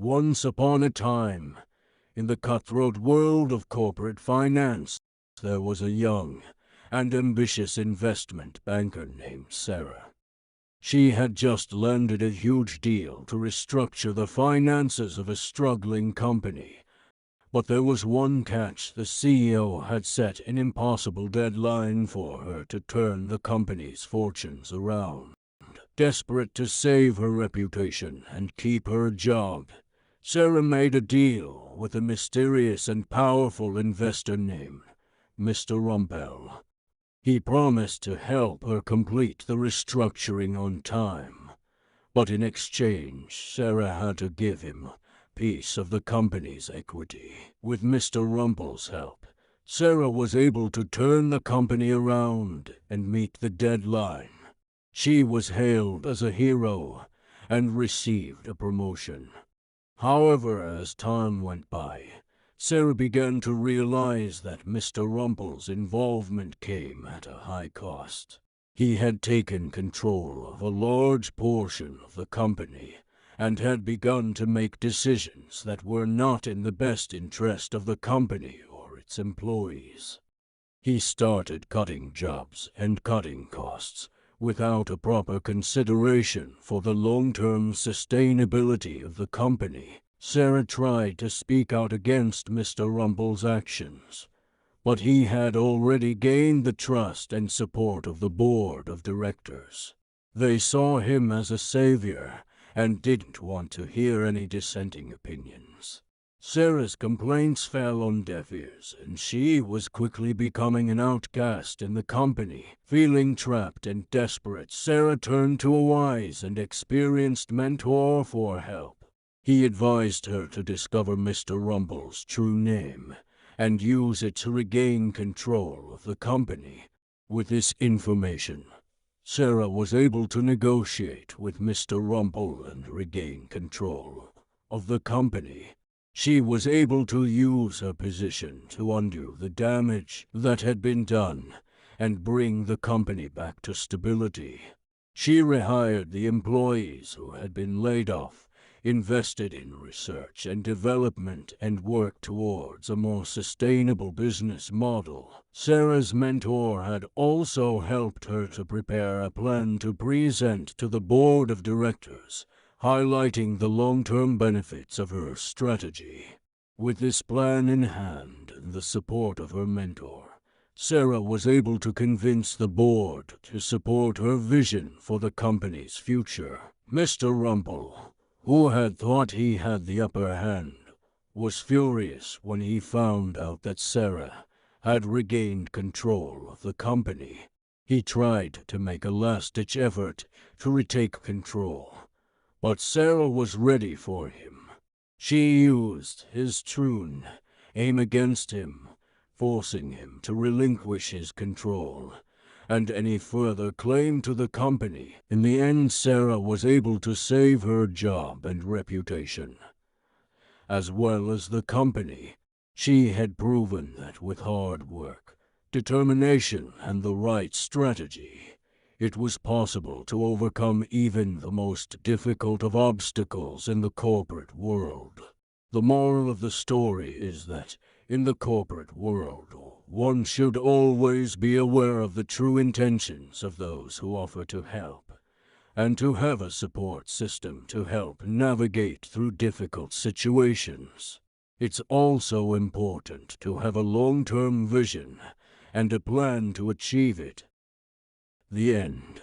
Once upon a time, in the cutthroat world of corporate finance, there was a young and ambitious investment banker named Sarah. She had just landed a huge deal to restructure the finances of a struggling company. But there was one catch: the CEO had set an impossible deadline for her to turn the company's fortunes around. Desperate to save her reputation and keep her job, Sarah made a deal with a mysterious and powerful investor named Mr. Rumpel. He promised to help her complete the restructuring on time, but in exchange, Sarah had to give him a piece of the company's equity. With Mr. Rumpel's help, Sarah was able to turn the company around and meet the deadline. She was hailed as a hero and received a promotion. However, as time went by, Sarah began to realize that Mr. Rumpel's involvement came at a high cost. He had taken control of a large portion of the company and had begun to make decisions that were not in the best interest of the company or its employees. He started cutting jobs and cutting costs without a proper consideration for the long-term sustainability of the company. Sarah tried to speak out against Mr. Rumpel's actions, but he had already gained the trust and support of the board of directors. They saw him as a savior and didn't want to hear any dissenting opinions. Sarah's complaints fell on deaf ears, and she was quickly becoming an outcast in the company. Feeling trapped and desperate, Sarah turned to a wise and experienced mentor for help. He advised her to discover Mr. Rumpel's true name and use it to regain control of the company. With this information, Sarah was able to negotiate with Mr. Rumpel and regain control of the company. She was able to use her position to undo the damage that had been done and bring the company back to stability. She rehired the employees who had been laid off, invested in research and development, and worked towards a more sustainable business model. Sarah's mentor had also helped her to prepare a plan to present to the board of directors, highlighting the long-term benefits of her strategy. With this plan in hand and the support of her mentor, Sarah was able to convince the board to support her vision for the company's future. Mr. Rumpel, who had thought he had the upper hand, was furious when he found out that Sarah had regained control of the company. He tried to make a last-ditch effort to retake control, but Sarah was ready for him. She used his true aim against him, forcing him to relinquish his control and any further claim to the company. In the end, Sarah was able to save her job and reputation, as well as the company. She had proven that with hard work, determination, and the right strategy, it was possible to overcome even the most difficult of obstacles in the corporate world. The moral of the story is that in the corporate world, one should always be aware of the true intentions of those who offer to help, and to have a support system to help navigate through difficult situations. It's also important to have a long-term vision and a plan to achieve it. The end.